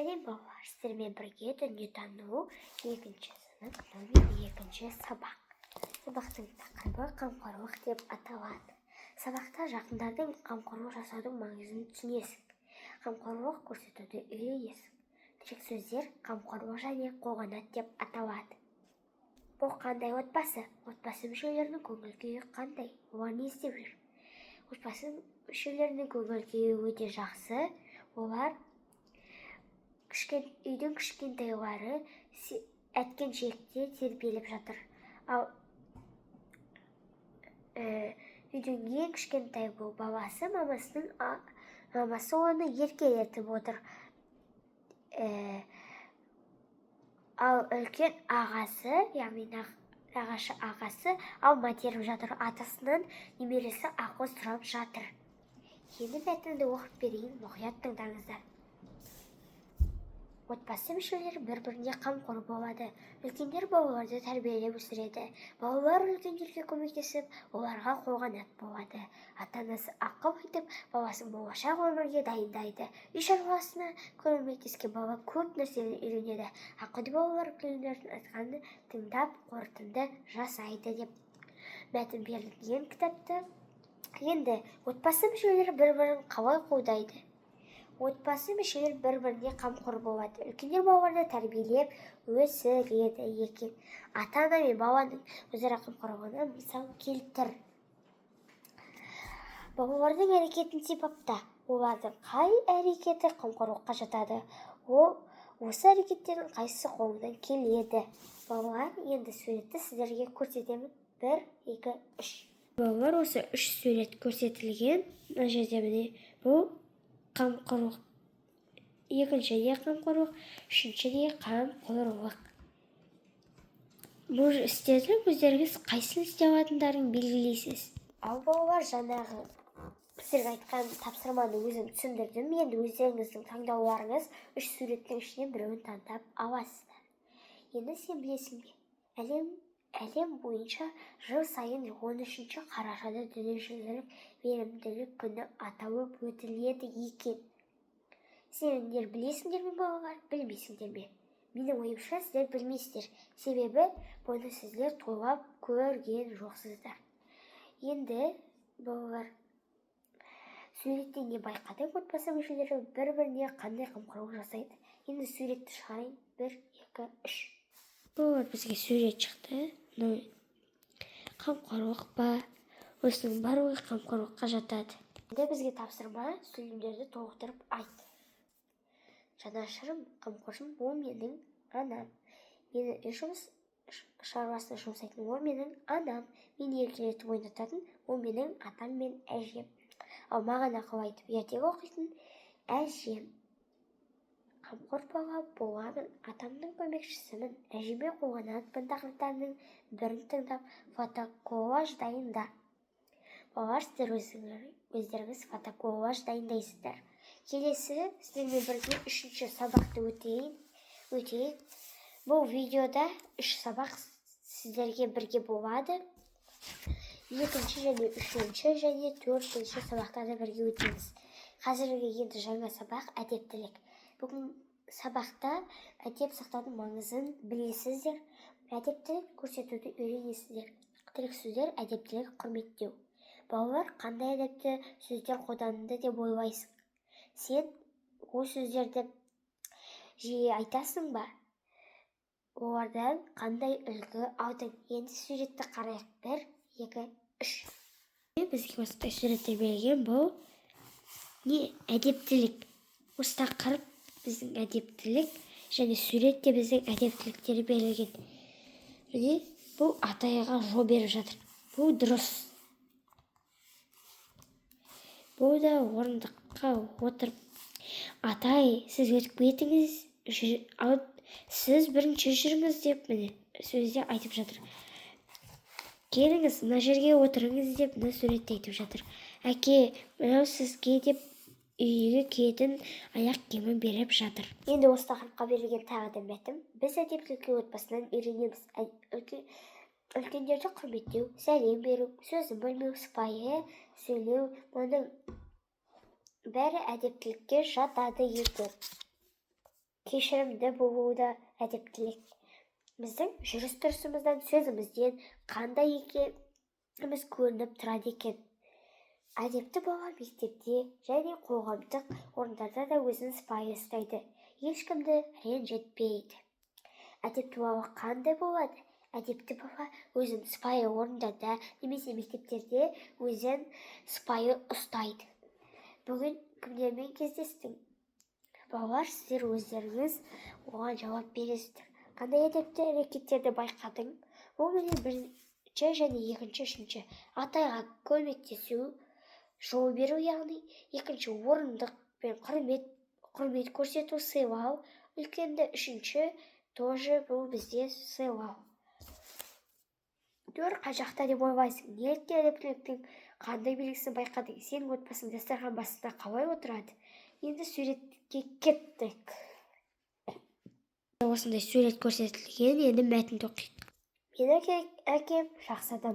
Сәлем балалар, сіздермен бірге дүниетану екінші сынып номер 2 сабақ. Сабақтың тақырыбы қамқорлық деп аталады. Сабақта жақындардың қамқорлық жасаудың маңызын түсінесің. Қамқорлық көрсетуді үйренесің. Тірек сөздер қамқорлық және қолғанат деп аталады. Бұл қандай отбасы? Отбасы мүшелерінің көңіл күйі қандай? Олар не істеп жүр? Отбасы мүшелерінің көңіл күйі өте жақсы. Олар үйдің кішкентайлары әткеншекте тербеліп жатыр. Ал үйдің ең кішкентай бұл баласы, мамасы оны еркелетіп отыр. Ал үлкен ағасы, яғни нағашы ағасы алма теріп жатыр. Атасынан немересі ақыл сұрап жатыр. Енді мәтінді оқып берейін, мұқият тыңдаңыздар. Отбасы мүшелері бір-біріне қамқор болады. Үлкендер балаларды тәрбиелеп өсіреді. Балалар үлкендерге көмектесіп, оларға қолғанат болады. Ата-анасы ақыл айтып, баласын болашақ өмірге дайындайды. Үй шаруасына көмектескен бала көп нәрсені үйренеді. Ақылды балалар үлкендердің айтқанын тыңдап, қорытынды жасайды деп мәтін берілген кітапты. Енді отбасы мүшелері бір-бірін қалай қолдайды? Отбасы мүшелері бір-біріне қамқор болады. Үлкендер балаларды тәрбиелеп өсіреді екен. Ата-ана мен баланың өзара қамқорлығына мысал келтір. Балалардың әрекетін сипапта. Олардың қай әрекеті қамқорлыққа жатады? Осы әрекеттердің қайсысы қолынан келеді? Балалар, енді суретті сіздерге көрсетемін. 1, 2, 3. Балалар, осы 3 сурет көрсетілген. Мына жерде міне бұл қамқорлық, екіншіде қамқорлық, үшіншіде қамқорлық. Бұл істерді өздеріңіз қайсысын істей алатындарын белгілейсіз. Ал балалар, жаңағы сіздерге айтқан тапсырманы өзім түсіндірдім. Енді өздеріңіздің таңдауларыңыз 3 суреттің ішінен біреуін таңдап аласыздар. Енді сен білесің бе? Әлем бойынша жыл сайын 13 қарашада дүниежүзілік мейірімділік күні аталып өтіледі екен. Сендер білесіңдер ме балалар, білмейсіңдер ме? Менің ойымша сіздер білмейсіздер. Себебі бұны сіздер тойлап көрген жоқсыздар. Енді балалар, суреттен не байқадың? Отбасы мүшелері бір-біріне қандай қамқорлық жасайды? Енді суретті шығарайын. 1, 2, 3. Балалар, бізге сурет шықты. Қамқорлық ба? Осының барлығы қамқорлыққа жатады. Енді бізге тапсырма, сөйлемдерді толықтырып айт. Жанашырым, қамқоршым, ол менің анам. Мені үй шаруасына жұмсайтын, ол менің анам. Мені еркелетіп ойнататын, ол менің атам мен әжем. Ал маған ақыл айтып ертегі оқитын әжем. Қамқор бала боламын, атамның көмекшісімін, әжеме қолғанатпын тақырыптарының бірін тыңдап, фотоколлаж дайында. Балалар, сіздер өздеріңіз фотоколлаж дайындайсыздар. Келесі сіздермен бірге 3-ші сабақты өтейін. Бұл видеода 3 сабақ сіздерге бірге болады. 2-ші және 3-ші және 4-ші сабақтарды бірге өтеміз. Қазіргі енді жаңа сабақ әдептілік. Бүгін сабақта әдеп сақтаудың маңызын білесіздер. Әдептілік көрсетуді үйренесіздер. Тірек сөздер әдептілік құрметтеу. Балалар, қандай әдепті сөздер қолданды деп ойлайсың? Сен ол сөздерді жиі айтасың ба? Олардан қандай үлгі алдың? Енді суретті қарайық. 1, 2, 3. Бізге осындай суреттер берген. Бұл не? Әдептілік. Осы тақырып біздің әдептілік және суретте біздің әдептіліктері берілген. Міне, бұл атайға жол беріп жатыр. Бұл дұрыс. Бұл да орындыққа отырып. Атай, сіз өтіп кетіңіз, сіз бірінші жүріңіз деп міне сөзде айтып жатыр. Келіңіз, мына жерге отырыңыз деп мына суретте айтып жатыр. Әке, мынау сізге деп үйге киетін аяқ киімін беріп жатыр. Енді осы тақырыпқа берілген тағы да мәтін. Біз әдептілікке отбасынан үйренеміз. Үлкендерді құрметтеу, сәлем беру, сөзін бөлмеу, сыпайы сөйлеу, мұның бәрі әдептілікке жатады екен. кешірімді болуы да әдептілік. Біздің жүріс-тұрысымыздан, сөзімізден қандай екеніміз көрініп тұрады екен. Әдепті бала мектепте және қоғамдық орындарда да өзін сыпайы ұстайды, ешкімді ренжітпейді. Әдепті бала қандай болады? Әдепті бала өзін сыпайы орындарда немесе мектептерде өзін сыпайы ұстайды. Бүгін кімдермен кездестің? Балалар, сіздер өздеріңіз оған жауап бересіздер. Қандай әдепті әрекеттерді байқадың? Ол менен бірінші және екінші, үшінші атайға көмектесу, жол беру, яғни екінші орындық пен құрмет көрсету, сыйлау, үлкенді үшінші тоже бұл бізде сыйлау. 4 қай жақта деп ойлайсың? Неліктен әдептіліктің қандай белгісін байқадың? Сенің отбасың дастархан басында қалай отырады? Енді суретке кеттік. Осындай сурет көрсетілген, енді мәтінді оқиық. Менің әкем жақсы адам.